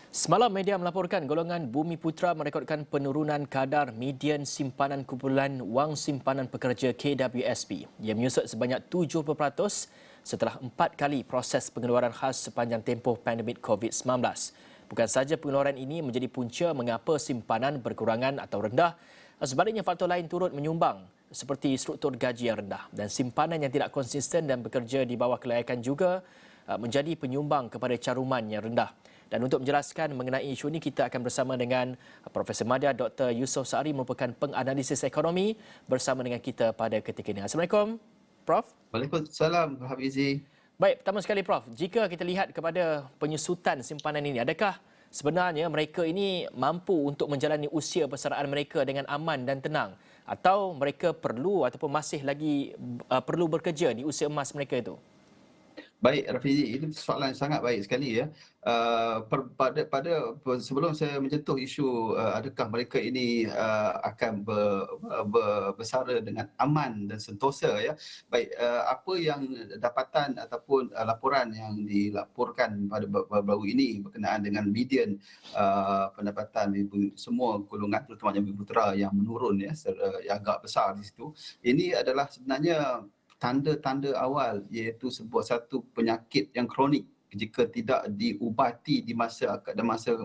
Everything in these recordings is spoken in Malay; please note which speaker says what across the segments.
Speaker 1: Semalam media melaporkan golongan Bumi Putra merekodkan penurunan kadar median simpanan kumpulan wang simpanan pekerja KWSP. Ia menyusut sebanyak 70% setelah 4 kali proses pengeluaran khas sepanjang tempoh pandemik COVID-19. Bukan sahaja pengeluaran ini menjadi punca mengapa simpanan berkurangan atau rendah, sebaliknya faktor lain turut menyumbang seperti struktur gaji yang rendah dan simpanan yang tidak konsisten dan bekerja di bawah kelayakan juga menjadi penyumbang kepada caruman yang rendah. Dan untuk menjelaskan mengenai isu ini, kita akan bersama dengan Profesor Madya Dr. Yusof Saari merupakan penganalisis ekonomi bersama dengan kita pada ketika ini. Assalamualaikum, Prof.
Speaker 2: Waalaikumsalam, Hafizi.
Speaker 1: Baik, pertama sekali Prof, jika kita lihat kepada penyusutan simpanan ini, adakah sebenarnya mereka ini mampu untuk menjalani usia persaraan mereka dengan aman dan tenang? Atau mereka perlu ataupun masih lagi perlu bekerja di usia emas mereka itu?
Speaker 2: Baik, Rafizi, ini soalan yang sangat baik sekali ya. Sebelum saya menyentuh isu adakah mereka ini akan bersara dengan aman dan sentosa ya. Baik, apa yang dapatan ataupun laporan yang dilaporkan pada baru-baru ini berkenaan dengan median pendapatan semua golongan terutamanya Bumi Putra yang menurun ya, yang agak besar di situ. Ini adalah sebenarnya tanda-tanda awal iaitu sebuah satu penyakit yang kronik. Jika tidak diubati di masa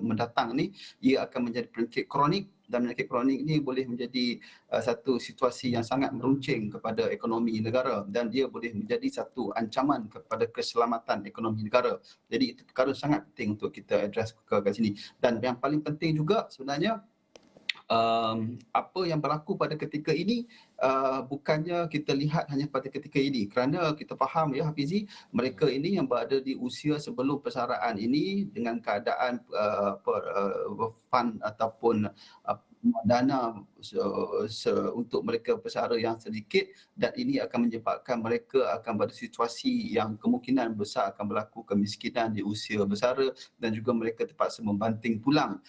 Speaker 2: mendatang ni, ia akan menjadi penyakit kronik, dan penyakit kronik ini boleh menjadi satu situasi yang sangat meruncing kepada ekonomi negara, dan dia boleh menjadi satu ancaman kepada keselamatan ekonomi negara. Jadi itu perkara sangat penting untuk kita address kat sini. Dan yang paling penting juga sebenarnya, apa yang berlaku pada ketika ini bukannya kita lihat hanya pada ketika ini, kerana kita faham ya Hafizi, mereka ini yang berada di usia sebelum persaraan ini dengan keadaan fund ataupun dana untuk mereka bersara yang sedikit, dan ini akan menyebabkan mereka akan pada situasi yang kemungkinan besar akan berlaku kemiskinan di usia bersara, dan juga mereka terpaksa membanting tulang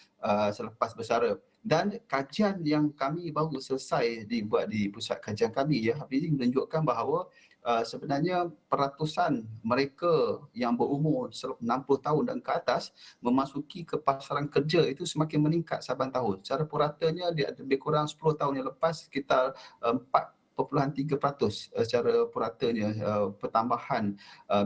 Speaker 2: selepas bersara. Dan kajian yang kami baru selesai dibuat di pusat kajian kami ya Hafizi menunjukkan bahawa sebenarnya peratusan mereka yang berumur 60 tahun dan ke atas memasuki ke pasaran kerja itu semakin meningkat saban tahun. Secara puratanya dia lebih kurang 10 tahun yang lepas sekitar 4.3% secara puratanya pertambahan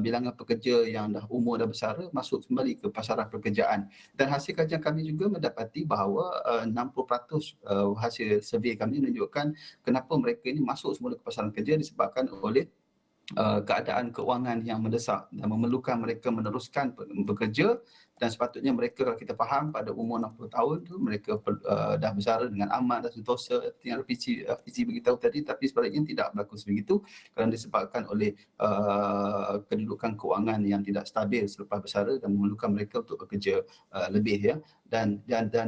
Speaker 2: bilangan pekerja yang dah umur dah bersara masuk kembali ke pasaran pekerjaan. Dan hasil kajian kami juga mendapati bahawa 60% hasil survey kami menunjukkan kenapa mereka ini masuk semula ke pasaran kerja disebabkan oleh keadaan keuangan yang mendesak dan memerlukan mereka meneruskan bekerja, dan sepatutnya mereka, kalau kita faham, pada umur 60 tahun tu mereka dah bersara dengan aman dan sentosa seperti yang RPC beritahu tadi, tapi sebaliknya tidak berlaku sebegitu kerana disebabkan oleh kedudukan keuangan yang tidak stabil selepas bersara dan memerlukan mereka untuk bekerja lebih ya. Dan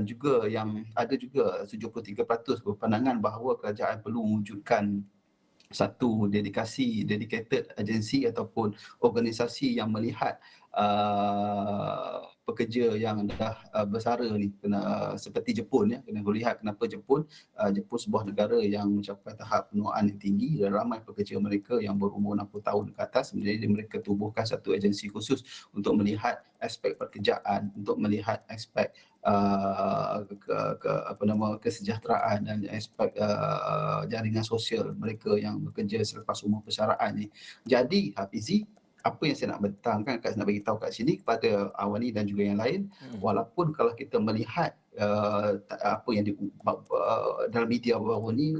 Speaker 2: juga yang ada juga 73% berpandangan bahawa kerajaan perlu mewujudkan satu dedicated agensi ataupun organisasi yang melihat pekerja yang dah bersara ni, seperti Jepun ya, kena lihat kenapa Jepun sebuah negara yang mencapai tahap penuaan yang tinggi dan ramai pekerja mereka yang berumur 60 tahun ke atas, jadi mereka tubuhkan satu agensi khusus untuk melihat aspek pekerjaan, untuk melihat aspek kesejahteraan dan aspek jaringan sosial mereka yang bekerja selepas umur persaraan ni. Jadi Hafizi, apa yang saya nak nak bagi tahu kat sini kepada Awani dan juga yang lain, walaupun kalau kita melihat apa yang dalam media baru ni,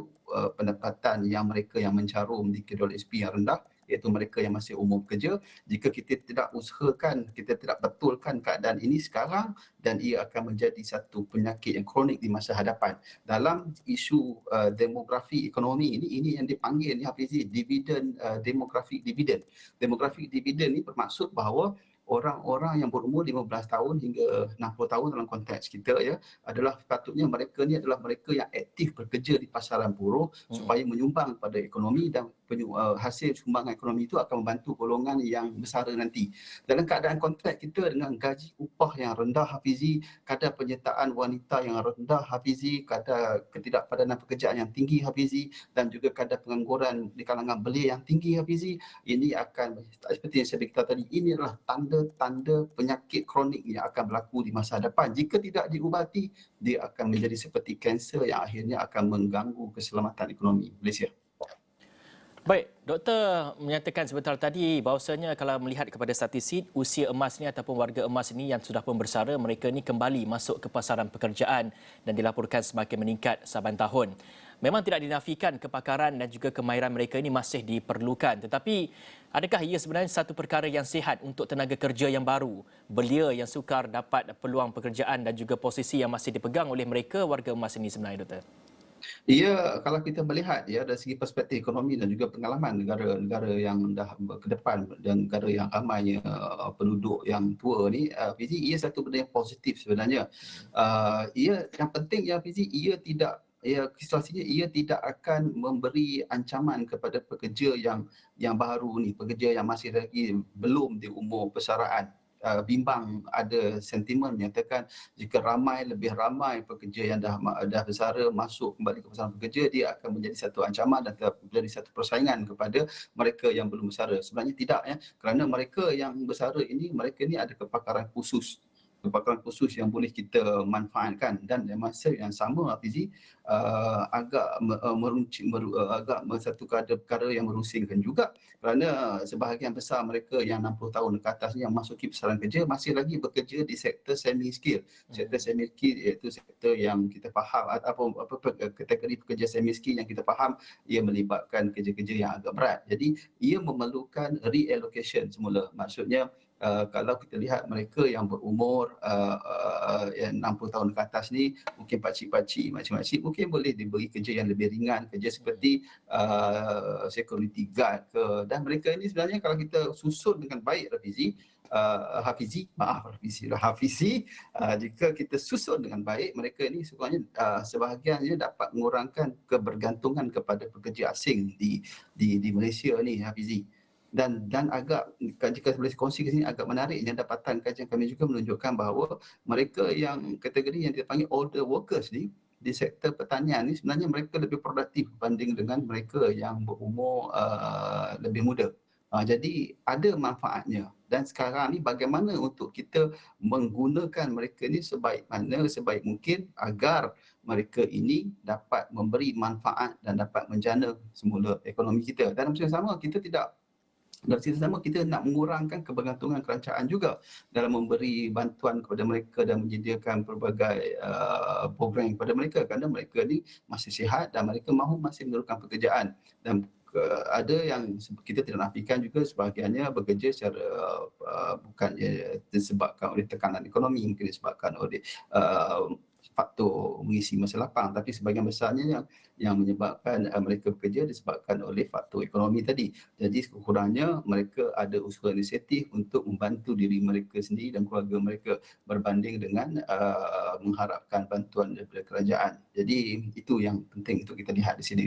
Speaker 2: pendapatan yang mereka yang mencarum di KWSP yang rendah, iaitu mereka yang masih umur bekerja, jika kita tidak usahakan, kita tidak betulkan keadaan ini sekarang, dan ia akan menjadi satu penyakit yang kronik di masa hadapan. Dalam isu demografi ekonomi ini yang dipanggil ni Hafizi, demographic dividend. Demographic dividend ni bermaksud bahawa orang-orang yang berumur 15 tahun hingga 60 tahun dalam konteks kita ya, adalah patutnya mereka ni adalah mereka yang aktif bekerja di pasaran buruh supaya menyumbang pada ekonomi, dan hasil sumbangan ekonomi itu akan membantu golongan yang bersara nanti. Dalam keadaan konteks kita dengan gaji upah yang rendah Hafizi, kadar penyertaan wanita yang rendah Hafizi, kadar ketidakpadanan pekerjaan yang tinggi Hafizi, dan juga kadar pengangguran di kalangan belia yang tinggi Hafizi, ini akan seperti yang saya beritahu tadi, ini adalah tanda-tanda penyakit kronik yang akan berlaku di masa depan. Jika tidak diubati, dia akan menjadi seperti kanser yang akhirnya akan mengganggu keselamatan ekonomi Malaysia.
Speaker 1: Baik, doktor menyatakan sebentar tadi bahawasanya kalau melihat kepada statistik usia emas ni ataupun warga emas ini yang sudah pun bersara, mereka ni kembali masuk ke pasaran pekerjaan dan dilaporkan semakin meningkat saban tahun. Memang tidak dinafikan kepakaran dan juga kemahiran mereka ini masih diperlukan. Tetapi adakah ia sebenarnya satu perkara yang sihat untuk tenaga kerja yang baru, belia yang sukar dapat peluang pekerjaan dan juga posisi yang masih dipegang oleh mereka warga emas ini sebenarnya, doktor?
Speaker 2: Ia kalau kita melihat ya dari segi perspektif ekonomi dan juga pengalaman negara-negara yang dah ke depan dan negara yang ramainya penduduk yang tua ni, Fizi, ia satu benda yang positif sebenarnya. Ia yang penting ya Fizi, situasinya ia tidak akan memberi ancaman kepada pekerja yang baru ni, pekerja yang masih lagi belum di umur persaraan. Bimbang ada sentimen menyatakan jika lebih ramai pekerja yang dah bersara masuk kembali ke pasaran pekerja, dia akan menjadi satu ancaman dan menjadi satu persaingan kepada mereka yang belum bersara. Sebenarnya tidak ya, kerana mereka yang bersara ini, mereka ni ada kepakaran khusus yang boleh kita manfaatkan, dan dalam masa yang sama Hafizi, agak satu perkara yang merusingkan juga, kerana sebahagian besar mereka yang 60 tahun ke atas ni yang masuki pasaran kerja masih lagi bekerja di sektor semi skill. Sektor semi skill iaitu sektor yang kita faham kategori pekerja semi skill yang kita faham ia melibatkan kerja-kerja yang agak berat. Jadi ia memerlukan reallocation semula. Maksudnya kalau kita lihat mereka yang berumur 60 tahun ke atas ni, mungkin pakcik-pakcik, makcik-makcik mungkin boleh diberi kerja yang lebih ringan, kerja seperti security guard ke, dan mereka ini sebenarnya kalau kita susun dengan baik Hafizi, jika kita susun dengan baik, mereka ini sebenarnya sebahagiannya dapat mengurangkan kebergantungan kepada pekerja asing di Malaysia ni Hafizi. Dan agak, jika boleh kongsi ke sini, agak menariknya dapatan kajian kami juga menunjukkan bahawa mereka yang kategori yang dipanggil older workers ni di sektor pertanian ni sebenarnya mereka lebih produktif berbanding dengan mereka yang berumur lebih muda. Jadi ada manfaatnya, dan sekarang ni bagaimana untuk kita menggunakan mereka ni sebaik mungkin agar mereka ini dapat memberi manfaat dan dapat menjana semula ekonomi kita. Dan dalam sisi sama kita nak mengurangkan kebergantungan kerajaan juga dalam memberi bantuan kepada mereka dan menyediakan pelbagai program kepada mereka, kerana mereka ni masih sihat dan mereka mahu masih meneruskan pekerjaan. Dan ada yang kita tidak nafikan juga sebahagiannya bekerja secara bukannya disebabkan oleh tekanan ekonomi, mungkin disebabkan oleh faktor mengisi masa lapang, tapi sebahagian besarnya yang menyebabkan mereka bekerja disebabkan oleh faktor ekonomi tadi. Jadi sekurang-kurangnya mereka ada usaha inisiatif untuk membantu diri mereka sendiri dan keluarga mereka berbanding dengan mengharapkan bantuan daripada kerajaan. Jadi itu yang penting untuk kita lihat di sini.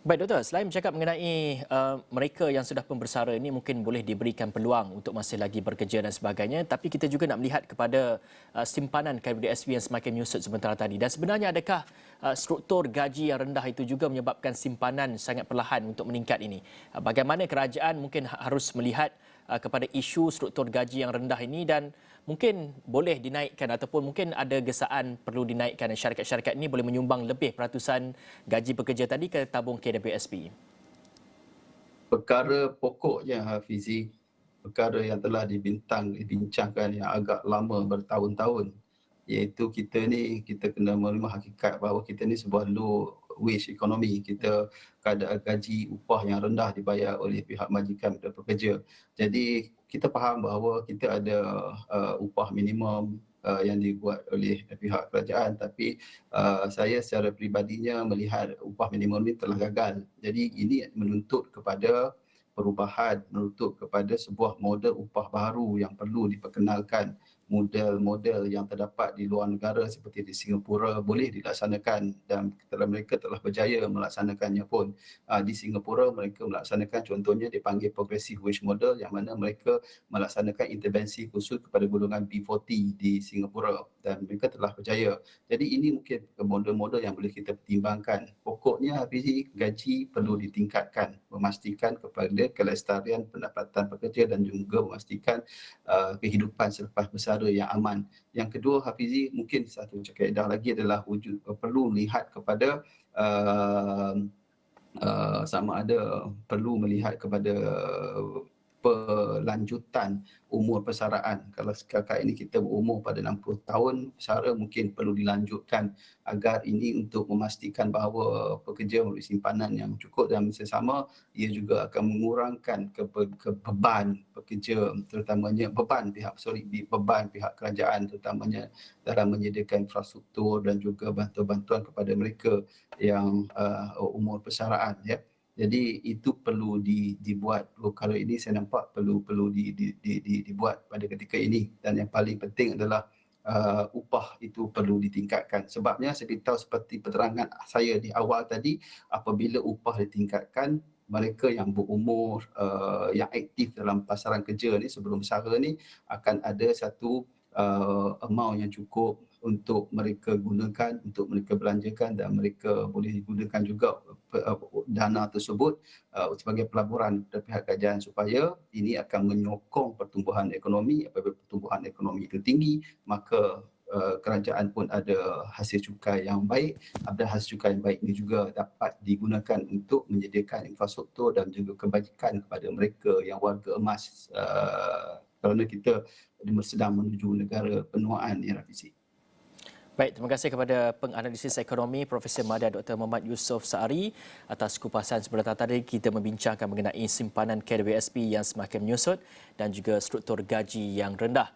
Speaker 1: Baik, doktor, selain bercakap mengenai mereka yang sudah pun bersara ini mungkin boleh diberikan peluang untuk masih lagi bekerja dan sebagainya, tapi kita juga nak melihat kepada simpanan KWSP yang semakin menyusut sebentar tadi. Dan sebenarnya adakah struktur gaji yang rendah itu juga menyebabkan simpanan sangat perlahan untuk meningkat ini? Bagaimana kerajaan mungkin harus melihat kepada isu struktur gaji yang rendah ini, dan mungkin boleh dinaikkan ataupun mungkin ada gesaan perlu dinaikkan, dan syarikat-syarikat ini boleh menyumbang lebih peratusan gaji pekerja tadi ke tabung KWSP?
Speaker 2: Perkara pokoknya Hafizi, perkara yang telah dibincangkan yang agak lama bertahun-tahun, iaitu kita kena menerima hakikat bahawa kita ni sebuah low wage economy. Kita keadaan gaji upah yang rendah dibayar oleh pihak majikan dan pekerja. Jadi kita faham bahawa kita ada upah minimum yang dibuat oleh pihak kerajaan, tapi saya secara peribadinya melihat upah minimum ini telah gagal. Jadi ini menuntut kepada perubahan, menuntut kepada sebuah model upah baru yang perlu diperkenalkan model-model yang terdapat di luar negara seperti di Singapura boleh dilaksanakan dan mereka telah berjaya melaksanakannya pun. Di Singapura mereka melaksanakan contohnya dipanggil progressive wage model yang mana mereka melaksanakan intervensi khusus kepada golongan B40 di Singapura dan mereka telah berjaya. Jadi ini mungkin model-model yang boleh kita pertimbangkan. Pokoknya Hafizi, gaji perlu ditingkatkan, memastikan kepada kelestarian pendapatan pekerja dan juga memastikan kehidupan selepas bersara yang aman. Yang kedua Hafizi, mungkin satu kaedah lagi adalah perlu lihat kepada uh, sama ada perlu melihat kepada pelanjutan umur persaraan. Kalau sekarang ini kita berumur pada 60 tahun, persara mungkin perlu dilanjutkan agar ini untuk memastikan bahawa pekerja memberi simpanan yang cukup dan sesama ia juga akan mengurangkan beban pekerja, terutamanya beban pihak kerajaan terutamanya dalam menyediakan infrastruktur dan juga bantuan-bantuan kepada mereka yang umur persaraan, ya. Jadi itu perlu dibuat. Kalau ini saya nampak perlu dibuat pada ketika ini, dan yang paling penting adalah upah itu perlu ditingkatkan. Sebabnya saya beritahu seperti penerangan saya di awal tadi, apabila upah ditingkatkan, mereka yang berumur yang aktif dalam pasaran kerja ni sebelum bersara ni akan ada satu amount yang cukup untuk mereka gunakan, untuk mereka belanjakan, dan mereka boleh gunakan juga dana tersebut sebagai pelaburan dari pihak kerajaan supaya ini akan menyokong pertumbuhan ekonomi. Apabila pertumbuhan ekonomi itu tinggi, maka kerajaan pun ada hasil cukai yang baik. Ada hasil cukai yang baik ini juga dapat digunakan untuk menyediakan infrastruktur dan juga kebajikan kepada mereka yang warga emas kerana kita sedang menuju negara penuaan, ya Rafizi.
Speaker 1: Baik, terima kasih kepada penganalisis ekonomi Profesor Madya Dr. Muhammad Yusof Saari atas kupasan sebentar tadi. Kita membincangkan mengenai simpanan KWSP yang semakin menyusut dan juga struktur gaji yang rendah.